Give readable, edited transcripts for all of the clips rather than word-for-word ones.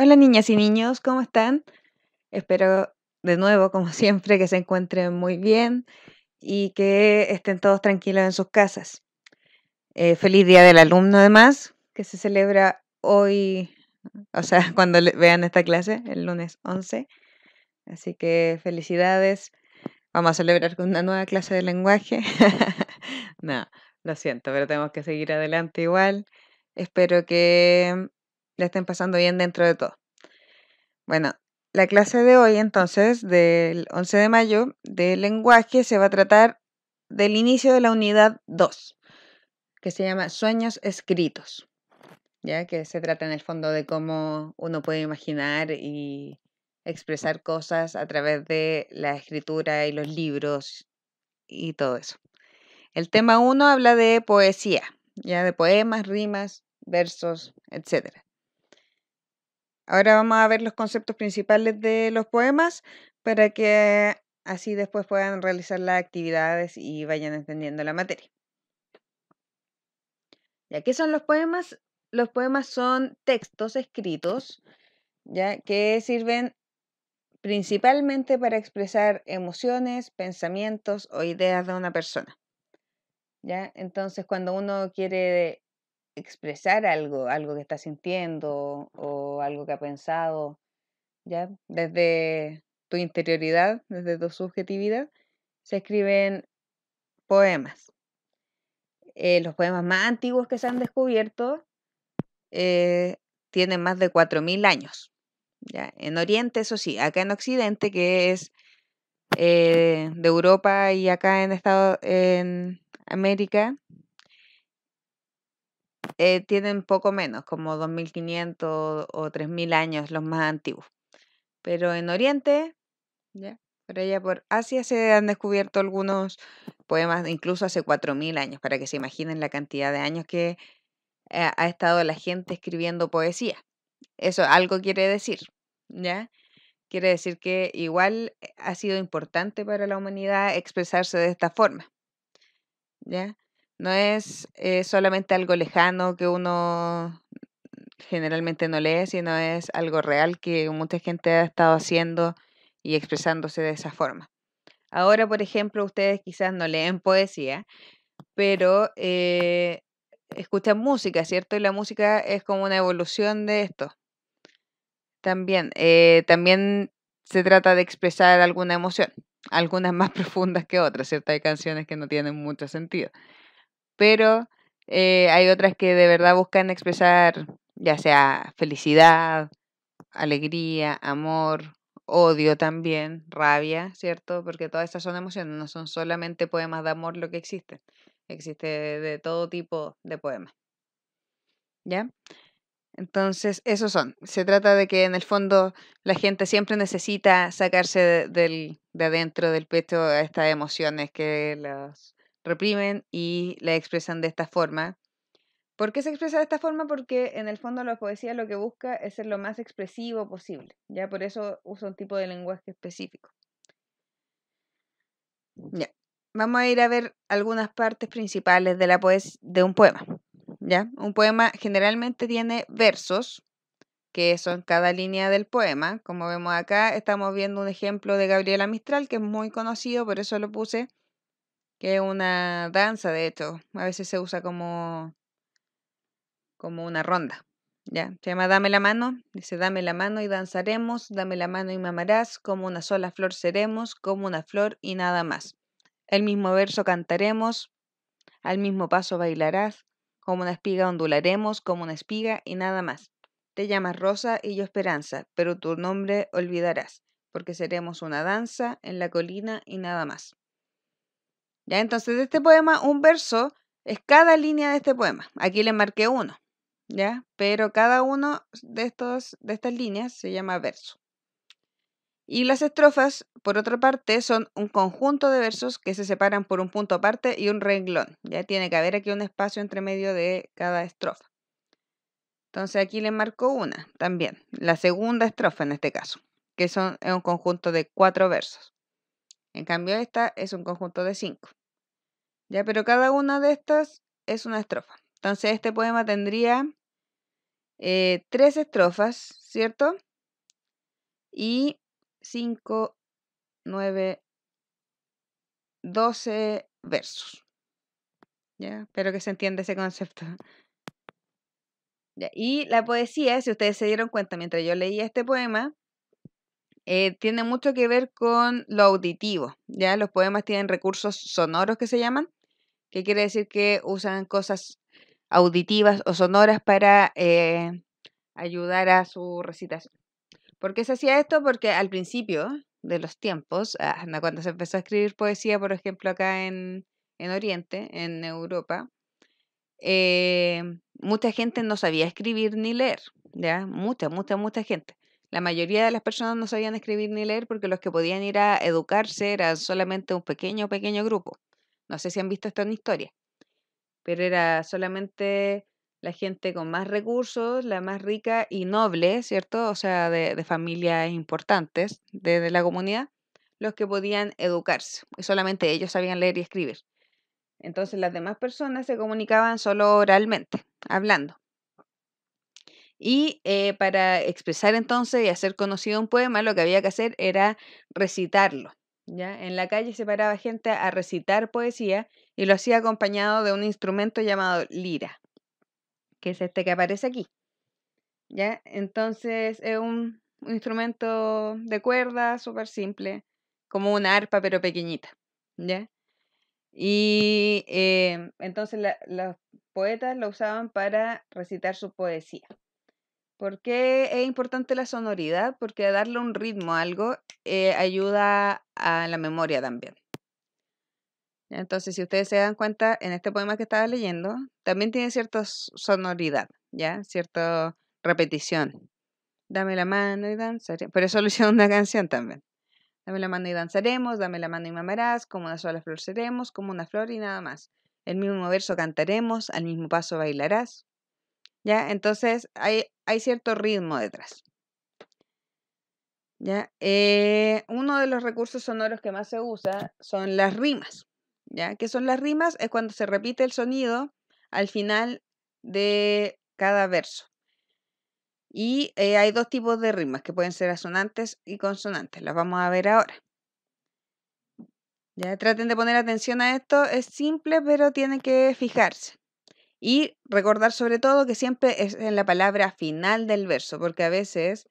Hola niñas y niños, ¿cómo están? Espero de nuevo, como siempre, que se encuentren muy bien y que estén todos tranquilos en sus casas. Feliz Día del Alumno, además, que se celebra hoy, o sea, cuando vean esta clase, el lunes 11. Así que felicidades. Vamos a celebrar con una nueva clase de lenguaje. No, lo siento, pero tenemos que seguir adelante igual. Espero que la estén pasando bien dentro de todo. Bueno, la clase de hoy, entonces, del 11 de mayo, de lenguaje, se va a tratar del inicio de la unidad 2, que se llama Sueños escritos, ya que se trata en el fondo de cómo uno puede imaginar y expresar cosas a través de la escritura y los libros y todo eso. El tema 1 habla de poesía, ya de poemas, rimas, versos, etcétera. Ahora vamos a ver los conceptos principales de los poemas para que así después puedan realizar las actividades y vayan entendiendo la materia. ¿Ya qué son los poemas? Los poemas son textos escritos, ya que sirven principalmente para expresar emociones, pensamientos o ideas de una persona. ¿Ya? Entonces, cuando uno quiere expresar algo que está sintiendo o algo que ha pensado, ¿ya? Desde tu interioridad, desde tu subjetividad, se escriben poemas. Los poemas más antiguos que se han descubierto eh, tienen más de 4.000 años. ¿Ya? En Oriente, eso sí, acá en Occidente, que es de Europa y acá en América, tienen poco menos, como 2.500 o 3.000 años los más antiguos. Pero en Oriente, ¿ya? Por allá por Asia se han descubierto algunos poemas, incluso hace 4.000 años, para que se imaginen la cantidad de años que ha estado la gente escribiendo poesía. Eso algo quiere decir, ¿ya? Quiere decir que igual ha sido importante para la humanidad expresarse de esta forma, ¿ya? No es solamente algo lejano que uno generalmente no lee, sino es algo real que mucha gente ha estado haciendo y expresándose de esa forma. Ahora, por ejemplo, ustedes quizás no leen poesía, pero escuchan música, ¿cierto? Y la música es como una evolución de esto. También se trata de expresar alguna emoción, algunas más profundas que otras, ¿cierto? Hay canciones que no tienen mucho sentido, pero hay otras que de verdad buscan expresar ya sea felicidad, alegría, amor, odio también, rabia, ¿cierto? Porque todas estas son emociones, no son solamente poemas de amor lo que existen. Existe de todo tipo de poemas, ¿ya? Entonces, esos son. Se trata de que en el fondo la gente siempre necesita sacarse de adentro del pecho estas emociones que las reprimen y las expresan de esta forma. ¿Por qué se expresa de esta forma? Porque en el fondo la poesía lo que busca es ser lo más expresivo posible, ya por eso usa un tipo de lenguaje específico. Ya. Vamos a ir a ver algunas partes principales de de un poema. ¿Ya? Un poema generalmente tiene versos, que son cada línea del poema. Como vemos acá, estamos viendo un ejemplo de Gabriela Mistral, que es muy conocido, por eso lo puse, que es una danza, de hecho. A veces se usa como una ronda. ¿Ya? Se llama Dame la mano. Dice, dame la mano y danzaremos, dame la mano y me amarás, como una sola flor seremos, como una flor y nada más. El mismo verso cantaremos, al mismo paso bailarás, como una espiga ondularemos, como una espiga y nada más. Te llamas Rosa y yo Esperanza, pero tu nombre olvidarás, porque seremos una danza en la colina y nada más. Ya, entonces de este poema, un verso es cada línea de este poema. Aquí le marqué uno, ¿ya? Pero cada uno de estas líneas se llama verso. Y las estrofas, por otra parte, son un conjunto de versos que se separan por un punto aparte y un renglón. Ya tiene que haber aquí un espacio entre medio de cada estrofa. Entonces aquí le marco una también, la segunda estrofa en este caso, que es un conjunto de 4 versos. En cambio esta es un conjunto de 5. Ya, pero cada una de estas es una estrofa. Entonces este poema tendría 3 estrofas, ¿cierto? Y 5, 9, 12 versos. ¿Ya? Espero que se entienda ese concepto. Ya, y la poesía, si ustedes se dieron cuenta mientras yo leía este poema, tiene mucho que ver con lo auditivo. ¿Ya? Los poemas tienen recursos sonoros que se llaman, que quiere decir que usan cosas auditivas o sonoras para ayudar a su recitación. ¿Por qué se hacía esto? Porque al principio de los tiempos, cuando se empezó a escribir poesía, por ejemplo, acá en Oriente, en Europa, mucha gente no sabía escribir ni leer, ¿ya? Mucha gente. La mayoría de las personas no sabían escribir ni leer porque los que podían ir a educarse eran solamente un pequeño grupo. No sé si han visto esto en historia, pero era solamente la gente con más recursos, la más rica y noble, ¿cierto? O sea, de familias importantes de la comunidad, los que podían educarse. Y solamente ellos sabían leer y escribir. Entonces las demás personas se comunicaban solo oralmente, hablando. Y para expresar entonces y hacer conocido un poema, lo que había que hacer era recitarlo. ¿Ya? En la calle se paraba gente a recitar poesía y lo hacía acompañado de un instrumento llamado lira, que es este que aparece aquí. ¿Ya? Entonces es un instrumento de cuerda súper simple, como una arpa pero pequeñita. ¿Ya? Y entonces los poetas lo usaban para recitar su poesía. ¿Por qué es importante la sonoridad? Porque darle un ritmo a algo ayuda a la memoria también. ¿Ya? Entonces, si ustedes se dan cuenta, en este poema que estaba leyendo, también tiene cierta sonoridad, ¿ya? Cierta repetición. Dame la mano y danzaré. Por eso lo hicieron una canción también. Dame la mano y danzaremos, dame la mano y me amarás, como una sola flor seremos, como una flor y nada más. El mismo verso cantaremos, al mismo paso bailarás. ¿Ya? Entonces hay cierto ritmo detrás. ¿Ya? Uno de los recursos sonoros que más se usa son las rimas. ¿Ya? ¿Qué son las rimas? Es cuando se repite el sonido al final de cada verso. Y hay dos tipos de rimas que pueden ser asonantes y consonantes. Las vamos a ver ahora. Ya traten de poner atención a esto. Es simple, pero tienen que fijarse. Y recordar sobre todo que siempre es en la palabra final del verso, porque a veces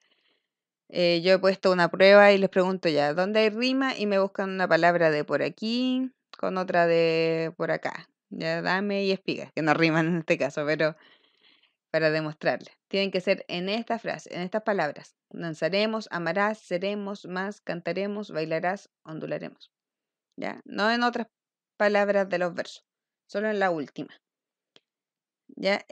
yo he puesto una prueba y les pregunto ya, ¿dónde hay rima? Y me buscan una palabra de por aquí con otra de por acá. Ya dame y espiga, que no riman en este caso, pero para demostrarles. Tienen que ser en esta frase, en estas palabras. Danzaremos, amarás, seremos, más, cantaremos, bailarás, ondularemos. ¿Ya? No en otras palabras de los versos, solo en la última. ¿Ya?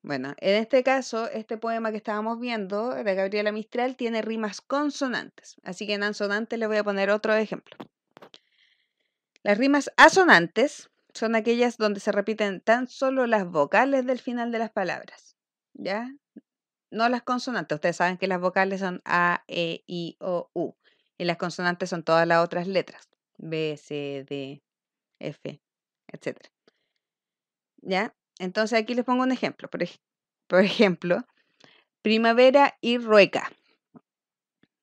Bueno, en este caso, este poema que estábamos viendo de Gabriela Mistral tiene rimas consonantes, así que en asonantes le voy a poner otro ejemplo. Las rimas asonantes son aquellas donde se repiten tan solo las vocales del final de las palabras, ¿ya? No las consonantes. Ustedes saben que las vocales son A, E, I, O, U, y las consonantes son todas las otras letras, B, C, D, F, etc. ¿Ya? Entonces aquí les pongo un ejemplo. Por ejemplo, primavera y rueca.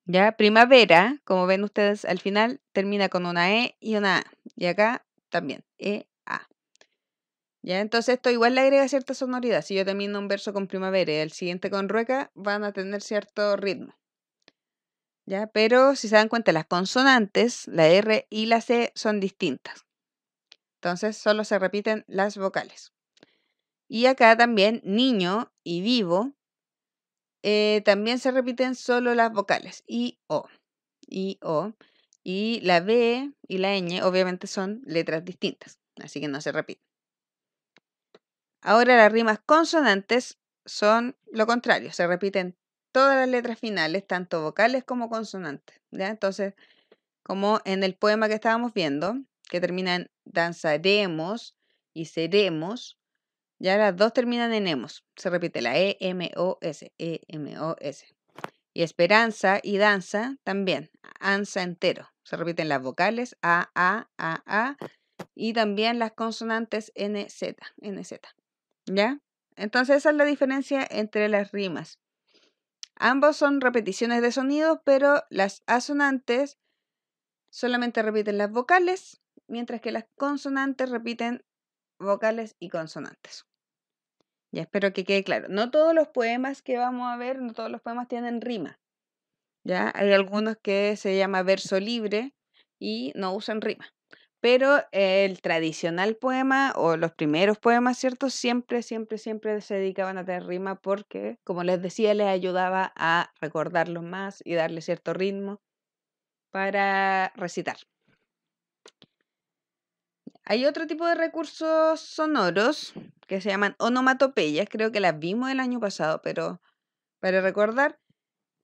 ¿Ya? Primavera, como ven ustedes al final, termina con una E y una A. Y acá también, E, A. ¿Ya? Entonces esto igual le agrega cierta sonoridad. Si yo termino un verso con primavera y el siguiente con rueca, van a tener cierto ritmo. ¿Ya? Pero si se dan cuenta, las consonantes, la R y la C, son distintas. Entonces solo se repiten las vocales. Y acá también, niño y vivo, también se repiten solo las vocales, I, O, I, O. Y la B y la ñ obviamente son letras distintas, así que no se repiten. Ahora las rimas consonantes son lo contrario, se repiten todas las letras finales, tanto vocales como consonantes. ¿Ya? Entonces, como en el poema que estábamos viendo, que termina en danzaremos y seremos, ya las dos terminan en emos. Se repite la E, M, O, S, E, M, O, S. Y esperanza y danza también, ansa entero. Se repiten las vocales A, A, y también las consonantes N, Z, N, Z. ¿Ya? Entonces esa es la diferencia entre las rimas. Ambos son repeticiones de sonidos, pero las asonantes solamente repiten las vocales, mientras que las consonantes repiten vocales y consonantes. Ya espero que quede claro. No todos los poemas que vamos a ver, no todos los poemas tienen rima. ¿Ya? Hay algunos que se llama verso libre y no usan rima. Pero el tradicional poema o los primeros poemas, ¿cierto? Siempre se dedicaban a tener rima porque, como les decía, les ayudaba a recordarlos más y darle cierto ritmo para recitar. Hay otro tipo de recursos sonoros que se llaman onomatopeyas. Creo que las vimos el año pasado, pero para recordar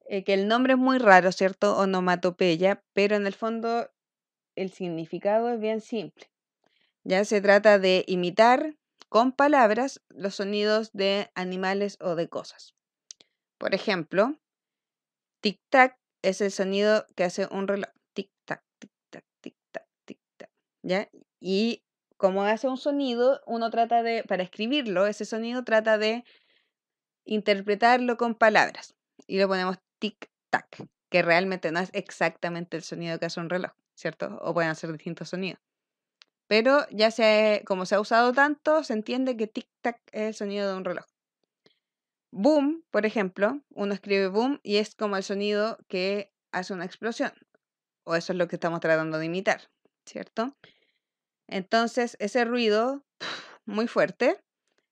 que el nombre es muy raro, ¿cierto? Onomatopeya, pero en el fondo el significado es bien simple. Ya se trata de imitar con palabras los sonidos de animales o de cosas. Por ejemplo, tic-tac es el sonido que hace un reloj. Tic-tac, tic-tac, tic-tac, tic-tac. ¿Ya? Y como hace un sonido, uno trata de, para escribirlo, ese sonido trata de interpretarlo con palabras. Y lo ponemos tic-tac, que realmente no es exactamente el sonido que hace un reloj, ¿cierto? O pueden ser distintos sonidos. Pero ya como se ha usado tanto, se entiende que tic-tac es el sonido de un reloj. Boom, por ejemplo, uno escribe boom y es como el sonido que hace una explosión. O eso es lo que estamos tratando de imitar, ¿cierto? Entonces, ese ruido muy fuerte,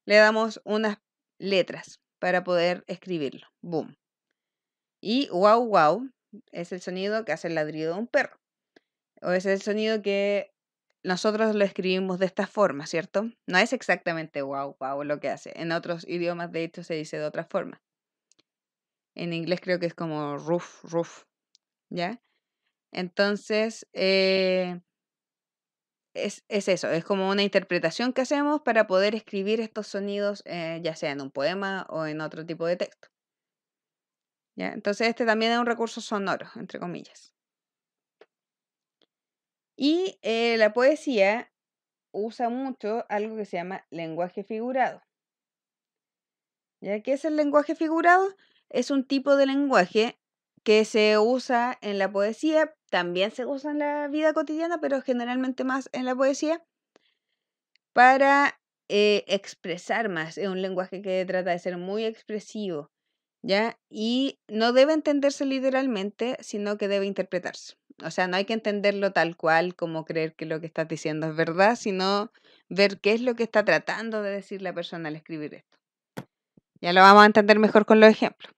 le damos unas letras para poder escribirlo. Boom. Y wow, wow, es el sonido que hace el ladrido de un perro. O es el sonido que nosotros lo escribimos de esta forma, ¿cierto? No es exactamente wow, wow lo que hace. En otros idiomas, de hecho, se dice de otra forma. En inglés creo que es como roof, roof, ¿ya? Entonces, es eso, es como una interpretación que hacemos para poder escribir estos sonidos, ya sea en un poema o en otro tipo de texto. ¿Ya? Entonces, este también es un recurso sonoro, entre comillas. Y la poesía usa mucho algo que se llama lenguaje figurado. ¿Ya? ¿Qué es el lenguaje figurado? Es un tipo de lenguaje que se usa en la poesía, también se usa en la vida cotidiana, pero generalmente más en la poesía, para expresar más. Es un lenguaje que trata de ser muy expresivo, ¿ya? Y no debe entenderse literalmente, sino que debe interpretarse. O sea, no hay que entenderlo tal cual como creer que lo que estás diciendo es verdad, sino ver qué es lo que está tratando de decir la persona al escribir esto. Ya lo vamos a entender mejor con los ejemplos.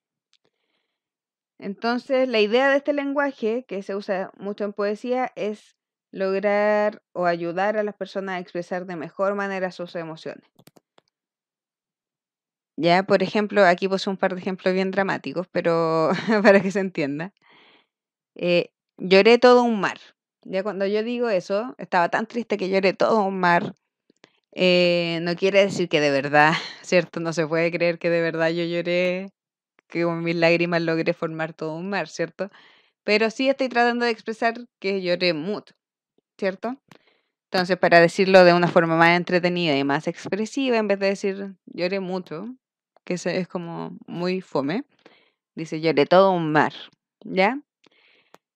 Entonces, la idea de este lenguaje, que se usa mucho en poesía, es lograr o ayudar a las personas a expresar de mejor manera sus emociones. Ya, por ejemplo, aquí puse un par de ejemplos bien dramáticos, pero para que se entienda. Lloré todo un mar. Ya cuando yo digo eso, estaba tan triste que lloré todo un mar. No quiere decir que de verdad, ¿cierto? No se puede creer que de verdad yo lloré, que con mis lágrimas logré formar todo un mar, ¿cierto? Pero sí estoy tratando de expresar que lloré mucho, ¿cierto? Entonces, para decirlo de una forma más entretenida y más expresiva, en vez de decir lloré mucho, que es como muy fome, dice lloré todo un mar, ¿ya?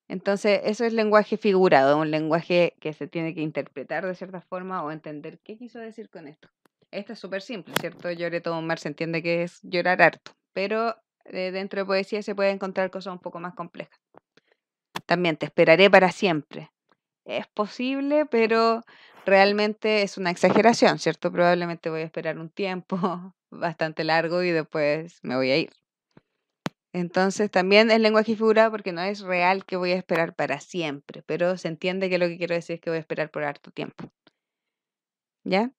Entonces, eso es lenguaje figurado, un lenguaje que se tiene que interpretar de cierta forma o entender qué quiso decir con esto. Esto es súper simple, ¿cierto? Lloré todo un mar, se entiende que es llorar harto, pero dentro de poesía se puede encontrar cosas un poco más complejas. También te esperaré para siempre. Es posible, pero realmente es una exageración, ¿cierto? Probablemente voy a esperar un tiempo bastante largo y después me voy a ir. Entonces también es lenguaje figurado porque no es real que voy a esperar para siempre, pero se entiende que lo que quiero decir es que voy a esperar por harto tiempo. ¿Ya?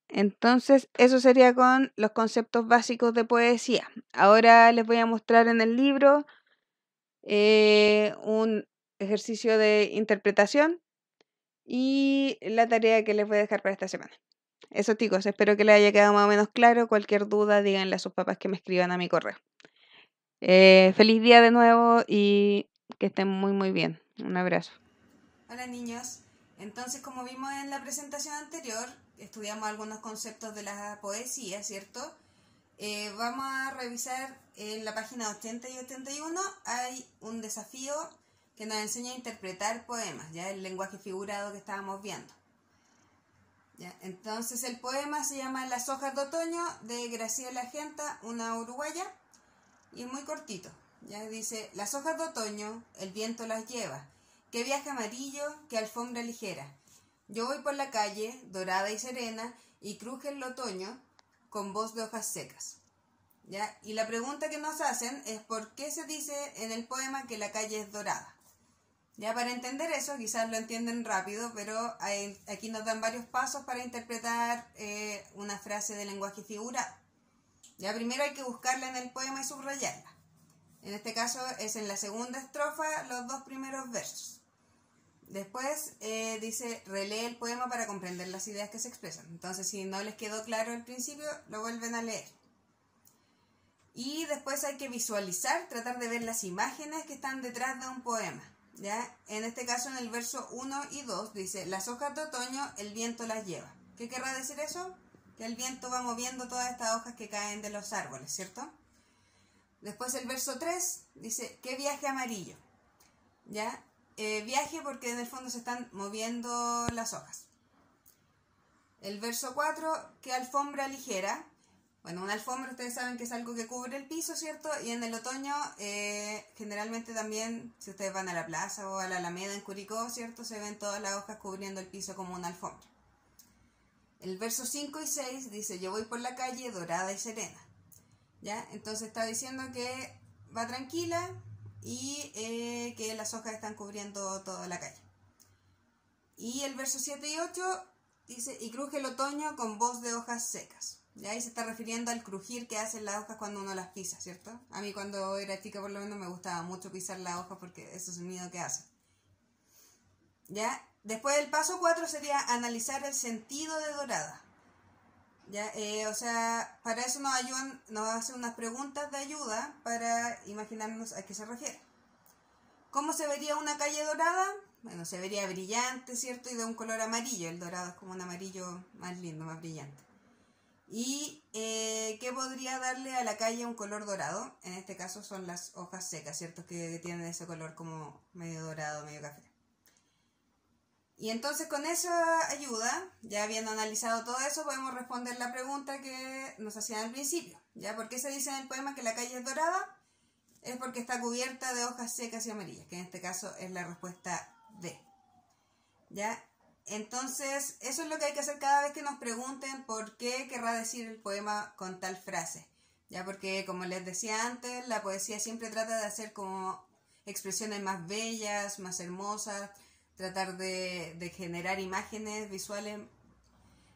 Entonces, eso sería con los conceptos básicos de poesía. Ahora les voy a mostrar en el libro un ejercicio de interpretación y la tarea que les voy a dejar para esta semana. Eso, chicos, espero que les haya quedado más o menos claro. Cualquier duda, díganle a sus papás que me escriban a mi correo. Feliz día de nuevo y que estén muy, muy bien. Un abrazo. Hola, niños. Entonces, como vimos en la presentación anterior, estudiamos algunos conceptos de la poesía, ¿cierto? Vamos a revisar en la página 80 y 81, hay un desafío que nos enseña a interpretar poemas, ya el lenguaje figurado que estábamos viendo. ¿Ya? Entonces el poema se llama Las hojas de otoño, de Graciela Genta, una uruguaya, y es muy cortito. Ya dice: las hojas de otoño, el viento las lleva, que viaje amarillo, que alfombra ligera. Yo voy por la calle, dorada y serena, y cruje el otoño con voz de hojas secas. ¿Ya? Y la pregunta que nos hacen es ¿por qué se dice en el poema que la calle es dorada? Ya, para entender eso, quizás lo entienden rápido, pero aquí nos dan varios pasos para interpretar una frase de lenguaje figurado. Ya, primero hay que buscarla en el poema y subrayarla. En este caso es en la segunda estrofa, los 2 primeros versos. Después dice, relee el poema para comprender las ideas que se expresan. Entonces, si no les quedó claro al principio, lo vuelven a leer. Y después hay que visualizar, tratar de ver las imágenes que están detrás de un poema. ¿Ya? En este caso, en el verso 1 y 2, dice, las hojas de otoño, el viento las lleva. ¿Qué querrá decir eso? Que el viento va moviendo todas estas hojas que caen de los árboles, ¿cierto? Después el verso 3 dice, ¿qué viaje amarillo? ¿Ya? Viaje porque en el fondo se están moviendo las hojas. El verso 4, ¿qué alfombra ligera? Bueno, una alfombra ustedes saben que es algo que cubre el piso, ¿cierto? Y en el otoño, generalmente también, si ustedes van a la plaza o a la Alameda en Curicó, ¿cierto? Se ven todas las hojas cubriendo el piso como una alfombra. El verso 5 y 6 dice, yo voy por la calle dorada y serena. ¿Ya? Entonces está diciendo que va tranquila y que las hojas están cubriendo toda la calle. Y el verso 7 y 8 dice, y cruje el otoño con voz de hojas secas. ¿Ya? Ahí se está refiriendo al crujir que hacen las hojas cuando uno las pisa, ¿cierto? A mí cuando era chica por lo menos me gustaba mucho pisar las hojas porque ese sonido que hacen. ¿Ya? Después el paso 4 sería analizar el sentido de dorada. ¿Ya? O sea, para eso nos hacen unas preguntas de ayuda para imaginarnos a qué se refiere. ¿Cómo se vería una calle dorada? Bueno, se vería brillante, ¿cierto? Y de un color amarillo. El dorado es como un amarillo más lindo, más brillante. ¿Y qué podría darle a la calle un color dorado? En este caso son las hojas secas, ¿cierto? Que tienen ese color como medio dorado, medio café. Y entonces con esa ayuda, ya habiendo analizado todo eso, podemos responder la pregunta que nos hacían al principio. ¿Ya? ¿Por qué se dice en el poema que la calle es dorada? Es porque está cubierta de hojas secas y amarillas, que en este caso es la respuesta D. ¿Ya? Entonces, eso es lo que hay que hacer cada vez que nos pregunten por qué querrá decir el poema con tal frase. ¿Ya? Porque, como les decía antes, la poesía siempre trata de hacer como expresiones más bellas, más hermosas, tratar de generar imágenes visuales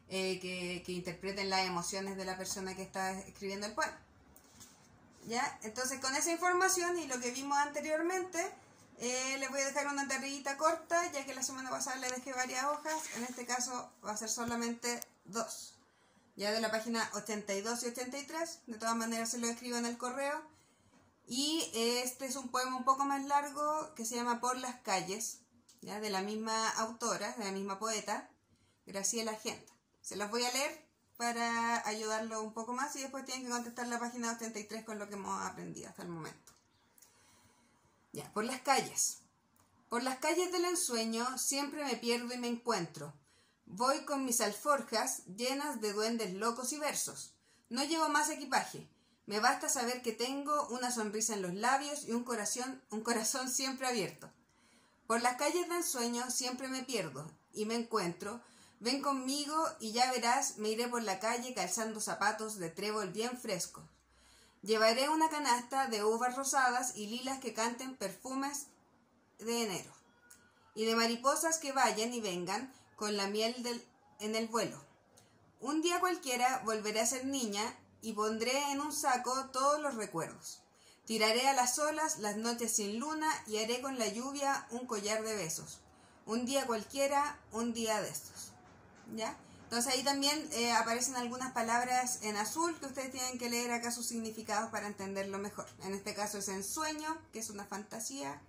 que interpreten las emociones de la persona que está escribiendo el poema. ¿Ya? Entonces, con esa información y lo que vimos anteriormente, les voy a dejar una tareita corta, ya que la semana pasada les dejé varias hojas. En este caso va a ser solamente 2. Ya de la página 82 y 83. De todas maneras se lo escribo en el correo. Y este es un poema un poco más largo que se llama Por las calles, ¿ya? De la misma autora, de la misma poeta, Graciela Genta. Se los voy a leer para ayudarlo un poco más y después tienen que contestar la página 83 con lo que hemos aprendido hasta el momento. Ya, por las calles. Por las calles del ensueño siempre me pierdo y me encuentro. Voy con mis alforjas llenas de duendes locos y versos. No llevo más equipaje. Me basta saber que tengo una sonrisa en los labios y un corazón siempre abierto. Por las calles del ensueño siempre me pierdo y me encuentro. Ven conmigo y ya verás, me iré por la calle calzando zapatos de trébol bien frescos. Llevaré una canasta de uvas rosadas y lilas que canten perfumes de enero, y de mariposas que vayan y vengan con la miel en el vuelo. Un día cualquiera volveré a ser niña y pondré en un saco todos los recuerdos. Tiraré a las olas las noches sin luna y haré con la lluvia un collar de besos. Un día cualquiera, un día de estos. ¿Ya? Entonces ahí también aparecen algunas palabras en azul que ustedes tienen que leer acá sus significados para entenderlo mejor. En este caso es ensueño, que es una fantasía.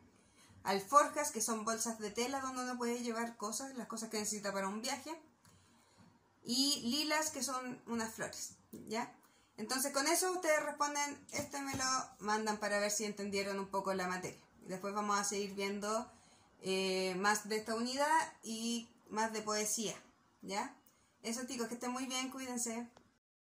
Alforjas, que son bolsas de tela donde uno puede llevar cosas, las cosas que necesita para un viaje. y lilas, que son unas flores, ¿ya? Entonces con eso ustedes responden esto y me lo mandan para ver si entendieron un poco la materia. Después vamos a seguir viendo más de esta unidad y más de poesía, ¿ya? Eso, chicos, que estén muy bien, cuídense.